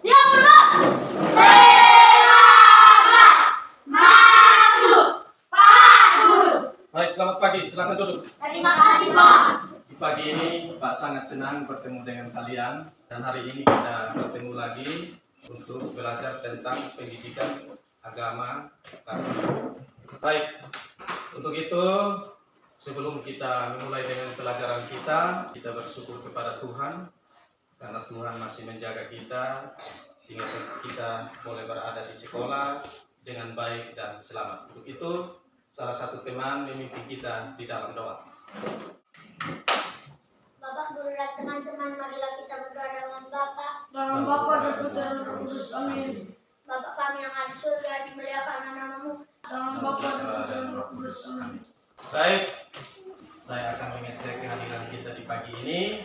Siap, Pak. Selamat masuk, Pak Guru. Baik, selamat pagi. Silakan duduk. Terima kasih, Pak. Di pagi ini Pak sangat senang bertemu dengan kalian dan hari ini kita bertemu lagi untuk belajar tentang pendidikan agama Katolik. Baik, untuk itu sebelum kita memulai dengan pelajaran kita bersyukur kepada Tuhan karena Tuhan masih menjaga kita sehingga kita boleh berada di sekolah dengan baik dan selamat. Untuk itu salah satu teman memimpin kita di dalam doa. Bapak Guru dan teman-teman, marilah kita berdoa dengan Bapak. Dalam Bapa dan Putra dan Roh Kudus. Amin. Bapak kami yang ada di surga, dimuliakan namamu. Dalam Bapa dan Putra dan Roh Kudus. Amin. Baik, saya akan mengecek kehadiran kita di pagi ini.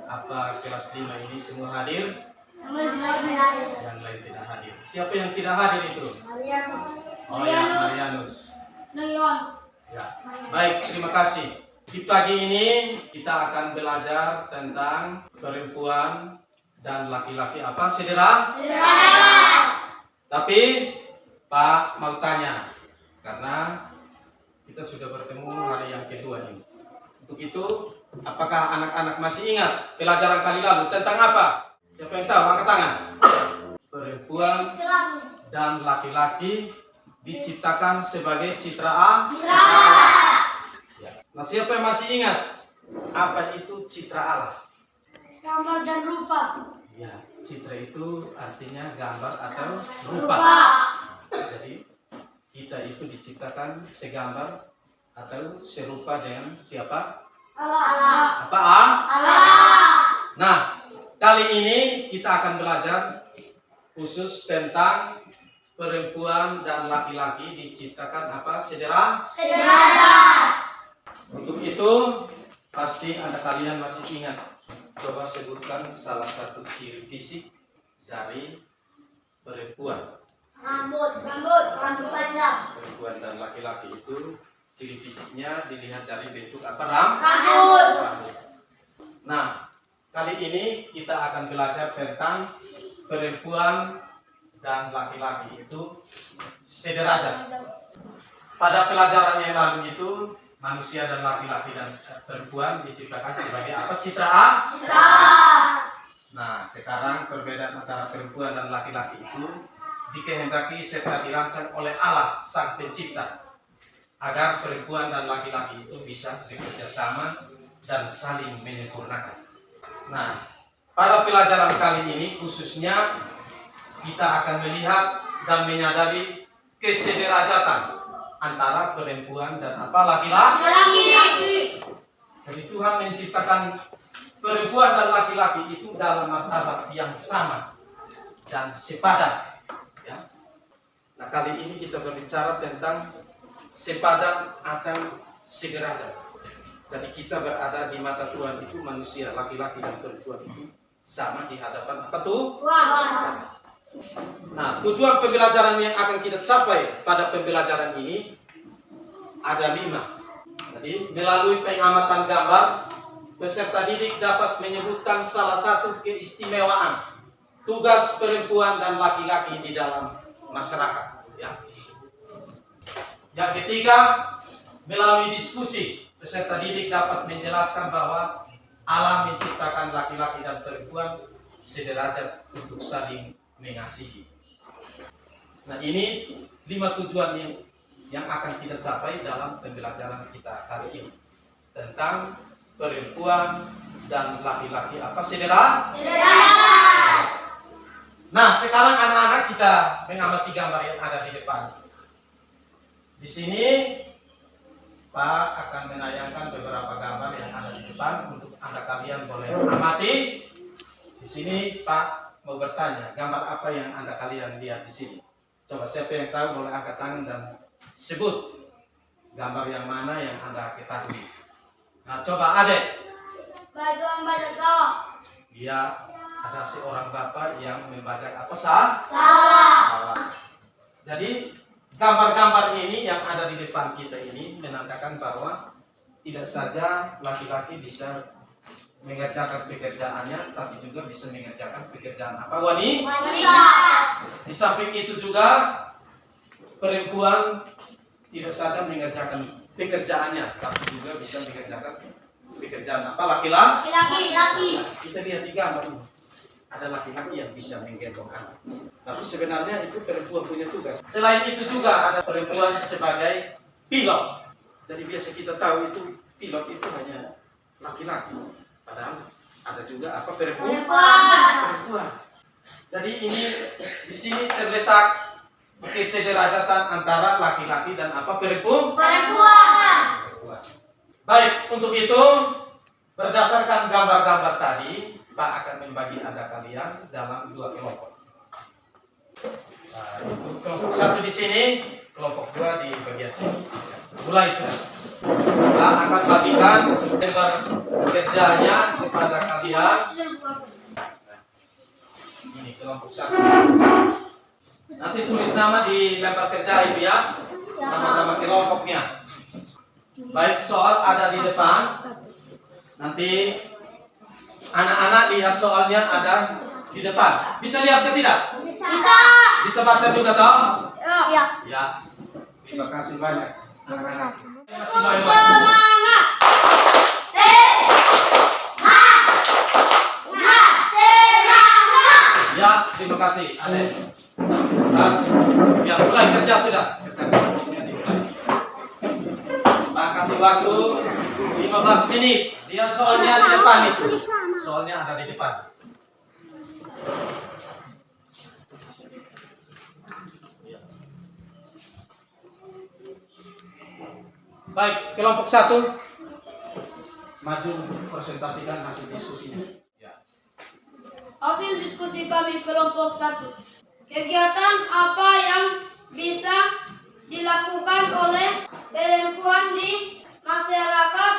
Apa kelas 5 ini semua hadir? Yang lain tidak hadir. Siapa yang tidak hadir itu? Marianus. Oh ya, Marianus. Nayon. Ya. Baik, terima kasih. Di pagi ini kita akan belajar tentang perempuan dan laki-laki apa? Saudara? Tapi Pak mau tanya, karena kita sudah bertemu hari yang kedua ini. Untuk itu, apakah anak-anak masih ingat pelajaran kali lalu tentang apa? Siapa yang tahu? Angkat tangan. Perempuan dan laki-laki diciptakan sebagai citra Allah. Ya. Nah, siapa yang masih ingat apa itu citra Allah? Gambar dan rupa. Ya, citra itu artinya gambar atau rupa. Jadi kita itu diciptakan segambar atau serupa dengan siapa? Allah. Apa? Nah, kali ini kita akan belajar khusus tentang perempuan dan laki-laki diciptakan apa? Saudara? Untuk itu pasti Anda kalian masih ingat. Coba sebutkan salah satu ciri fisik dari perempuan. Rambut panjang. Perempuan dan laki-laki itu ciri fisiknya dilihat dari bentuk apa? Rambut. Nah, kali ini kita akan belajar tentang perempuan dan laki-laki itu sederajat. Pada pelajaran yang lalu itu manusia dan laki-laki dan perempuan diciptakan sebagai apa? Citra Allah. Nah, sekarang perbedaan antara perempuan dan laki-laki itu dikehendaki serta dirancang oleh Allah Sang Pencipta agar perempuan dan laki-laki itu bisa bekerja sama dan saling menyempurnakan. Nah, pada pelajaran kali ini khususnya kita akan melihat dan menyadari kesederajatan antara perempuan dan apa? Laki-laki. Jadi Tuhan menciptakan perempuan dan laki-laki itu dalam martabat yang sama dan sepadan. Ya. Nah, kali ini kita berbicara tentang sepadan atau sederajat. Jadi kita berada di mata Tuhan itu manusia, laki-laki dan perempuan itu sama di hadapan apa tuh? Nah, tujuan pembelajaran yang akan kita capai pada pembelajaran ini ada 5. Jadi, melalui pengamatan gambar, peserta didik dapat menyebutkan salah satu keistimewaan tugas perempuan dan laki-laki di dalam masyarakat. Ya. Yang ketiga, melalui diskusi, peserta didik dapat menjelaskan bahwa Allah menciptakan laki-laki dan perempuan sederajat untuk saling mengasihi. Nah, ini 5 tujuan yang akan kita capai dalam pembelajaran kita kali ini tentang perempuan dan laki-laki apa? Sederajat. Nah, sekarang anak-anak kita mengamati gambar yang ada di depan. Di sini Pak akan menayangkan beberapa gambar yang ada di depan untuk Anda kalian boleh amati. Di sini Pak mau bertanya, gambar apa yang Anda kalian lihat di sini? Coba siapa yang tahu boleh angkat tangan dan sebut gambar yang mana yang Anda ketahui. Nah, coba Adek. Baik, membaca sawah. Dia ada seorang bapak yang membajak apa? Sawah. Jadi gambar-gambar ini yang ada di depan kita ini menandakan bahwa tidak saja laki-laki bisa mengerjakan pekerjaannya, tapi juga bisa mengerjakan pekerjaan apa? Wanita. Di samping itu juga perempuan tidak saja mengerjakan pekerjaannya, tapi juga bisa mengerjakan pekerjaan apa? Laki-laki. Kita lihat di gambar ini. Ada laki-laki yang bisa menggendong anak. Tapi sebenarnya itu perempuan punya tugas. Selain itu juga ada perempuan sebagai pilot. Jadi biasa kita tahu itu pilot itu hanya laki-laki. Padahal ada juga apa perempuan. Jadi ini di sini terletak kesederajatan antara laki-laki dan apa perempuan. Baik, untuk itu berdasarkan gambar-gambar tadi, Pak akan membagi Anda kalian dalam 2 kelompok. Nah, itu kelompok 1 di sini, kelompok 2 di bagian sini. Mulai sudah. Pak akan bagikan lembar kerjanya kepada kalian. Ini kelompok 1. Nanti tulis nama di lembar kerja itu ya. Nama-nama kelompoknya. Baik, soal ada di depan. Nanti anak-anak lihat soalnya ada di depan. Bisa lihat ke tidak? Bisa baca juga toh? Ya. Terima kasih banyak. Anak-anak. Terima kasih banyak. Semangat. Ya, terima kasih. Ade. Dan ya mulai kerja sudah. Kerja kelompoknya dimulai. Pak kasih waktu 15 menit. Lihat soalnya di depan itu. Soalnya ada di depan. Baik, kelompok 1 maju untuk presentasikan hasil diskusinya. Ya. Hasil diskusi kami kelompok 1. Kegiatan apa yang bisa dilakukan oleh perempuan di masyarakat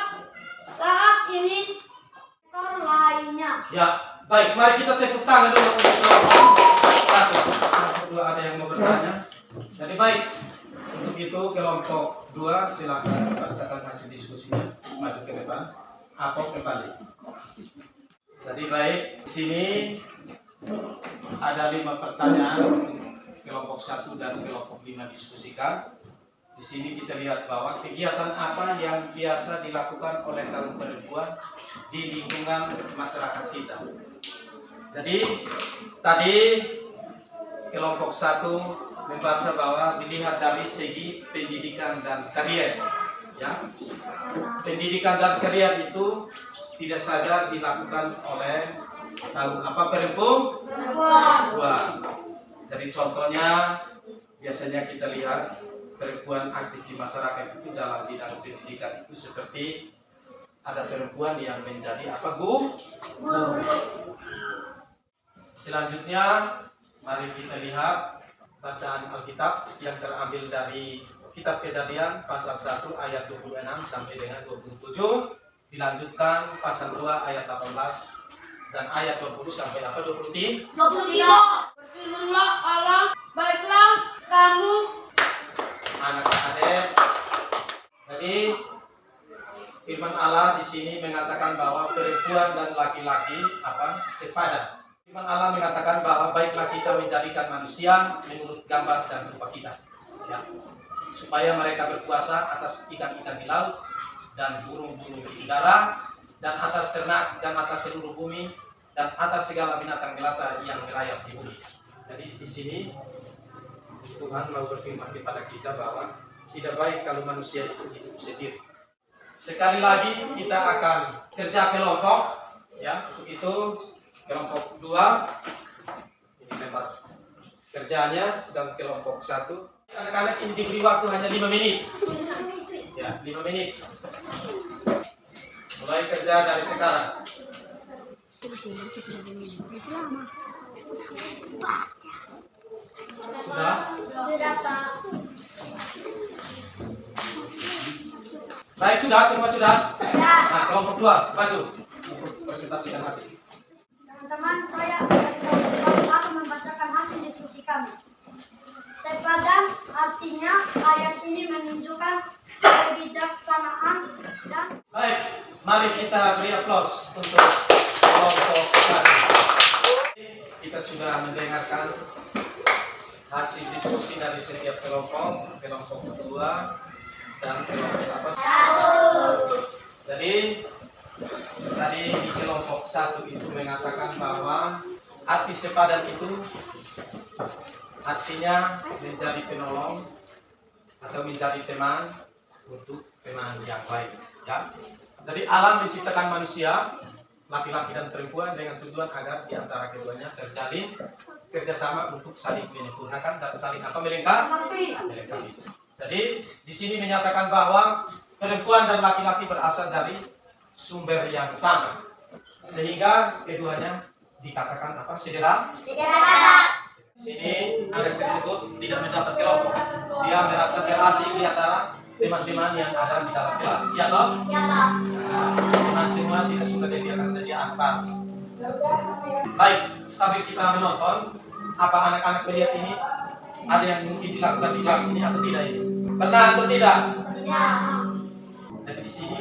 saat ini? Sektor lainnya. Ya, baik. Mari kita tepuk tangan dulu untuk kelompok 1. Kelompok 2 ada yang mau bertanya. Jadi baik. Untuk itu kelompok 2 silakan bacakan hasil diskusinya. Maju ke depan. Apok kembali. Jadi baik. Di sini ada 5 pertanyaan untuk kelompok 1 dan kelompok 5 diskusikan. Di sini kita lihat bahwa kegiatan apa yang biasa dilakukan oleh kaum perempuan di lingkungan masyarakat kita. Jadi tadi kelompok 1 membaca bahwa dilihat dari segi pendidikan dan karier. Ya. Pendidikan dan karier itu tidak saja dilakukan oleh kaum apa perempuan. Jadi contohnya biasanya kita lihat perempuan aktif di masyarakat itu dalam bidang pendidikan itu seperti ada perempuan yang menjadi apa guru. Selanjutnya mari kita lihat bacaan Alkitab yang terambil dari kitab Kejadian pasal 1 ayat 26 sampai dengan 27, dilanjutkan pasal 2 ayat 18 dan ayat 20 sampai apa 23. Berfirmanlah Allah, baiklah kamu Anak-anak. Jadi firman Allah di sini mengatakan bahwa perempuan dan laki-laki apa sepadan. Firman Allah mengatakan bahwa baiklah kita menjadikan manusia menurut gambar dan rupa kita, ya, supaya mereka berkuasa atas ikan-ikan di laut dan burung-burung di udara dan atas ternak dan atas seluruh bumi dan atas segala binatang melata yang merayap di bumi. Jadi di sini Tuhan mau berfirman kepada kita bahwa tidak baik kalau manusia itu hidup sendiri. Sekali lagi kita akan kerja kelompok, ya. Untuk itu kelompok 2 ini lembar kerjanya dan kelompok 1. Anak-anak ini diberi waktu hanya 5 menit. Ya, 5 menit. Mulai kerja dari sekarang. Sudah? Baik, sudah, semua sudah? Nah, kelompok 2, maju untuk presentasikan hasil. Teman-teman, saya akan membacakan hasil diskusi kami. Sepadan artinya ayat ini menunjukkan kebijaksanaan dan Baik, mari kita beri aplaus untuk hasil diskusi dari setiap kelompok kedua dan kelompok apa? Jadi tadi di kelompok 1 itu mengatakan bahwa arti sepadan itu artinya menjadi penolong atau menjadi teman untuk teman yang baik. Ya. Jadi Allah menciptakan manusia, laki-laki dan perempuan dengan tujuan agar di antara keduanya terjalin kerjasama untuk saling menyempurnakan dan saling melengkapi. Jadi di sini menyatakan bahwa perempuan dan laki-laki berasal dari sumber yang sama, sehingga keduanya dikatakan apa? Saudara. Di sini anak tersebut tidak mendapat kelompok, dia merasa terasing di antara teman-teman yang ada di dalam kelas. Ya toh? Teman semua tidak suka dia karena dia akbar. Baik, sambil kita menonton, apa anak-anak melihat ini ada yang mungkin dilakukan di kelas ini atau tidak ini? Pernah atau tidak? Tidak. Jadi di sini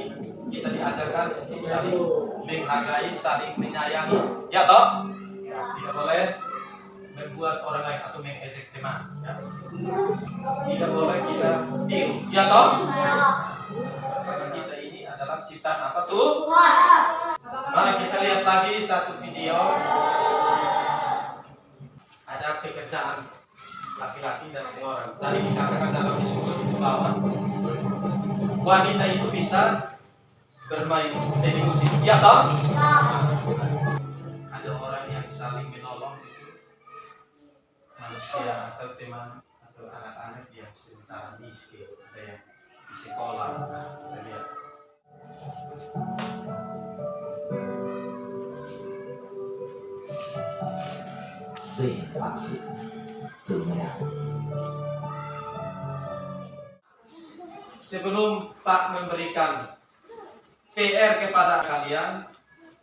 kita diajarkan untuk saling menghargai, saling menyayangi. Ya toh? Tidak boleh membuat orang lain atau mengejek teman. Ya. Tidak boleh kita tiru. Ya toh? Karena kita ini adalah ciptaan apa tuh? Mari kita lihat lagi satu video. Ada pekerjaan laki-laki dan seorang. Tadi dikatakan dalam diskusi itu bahwa wanita itu bisa bermain musik. Ya toh? Ada orang yang saling menolong itu manusia atau teman atau anak-anak yang sementara miskin, ada yang di sekolah. Kita lihat. Sebelum Pak memberikan PR kepada kalian,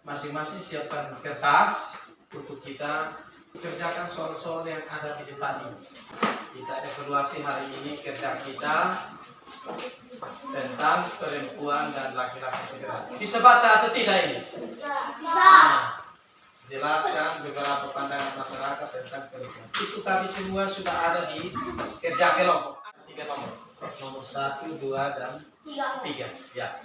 masing-masing siapkan kertas untuk kita kerjakan soal-soal yang ada di depan ini. Kita evaluasi hari ini kerja kita tentang perempuan dan laki-laki segera. Bisa baca atau tidak ini? Bisa. Jelaskan beberapa pandangan masyarakat tentang perempuan. Itu tadi semua sudah ada di kerja kelompok. 3 nomor. Nomor 1, 2, dan 3. Ya.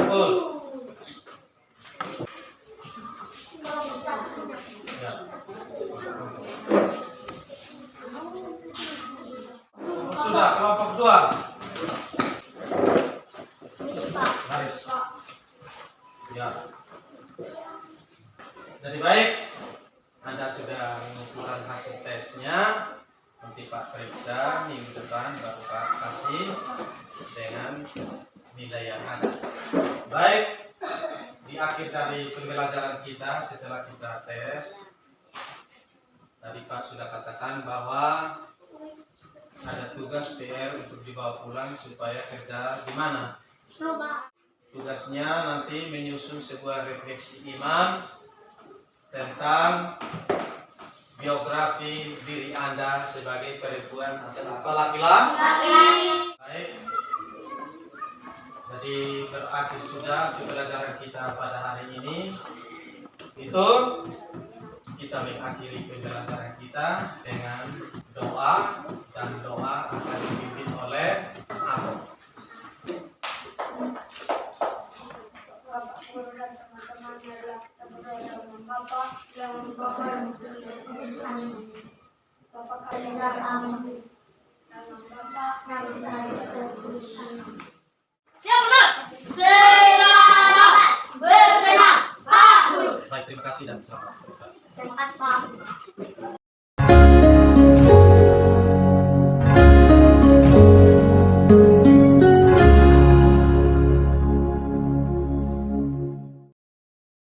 Full. Ya. Sudah, kelompok 2. Baris. Ya. Jadi baik, Anda sudah mengumpulkan hasil tesnya. Nanti Pak periksa minggu depan, baru Pak kasih dengan nilai yang ada. Baik, di akhir dari pembelajaran kita setelah kita tes, tadi Pak sudah katakan bahwa ada tugas PR untuk dibawa pulang supaya kerja di mana? Tugasnya nanti menyusun sebuah refleksi iman tentang biografi diri Anda sebagai perempuan atau apa laki-laki. Baik. Jadi berakhir sudah pembelajaran kita pada hari ini. Itu kita mengakhiri pembelajaran kita dengan doa, dan doa akan dipimpin oleh aku. Bapak guru dan teman-teman yang telah kita berdoa dalam Bapak yang Bapak yang Bapak kalian dalam Bapak yang Siap benar. Selamat bersenang, Pak Guru. Baik, terima kasih dan selamat. Terima kasih, Pak.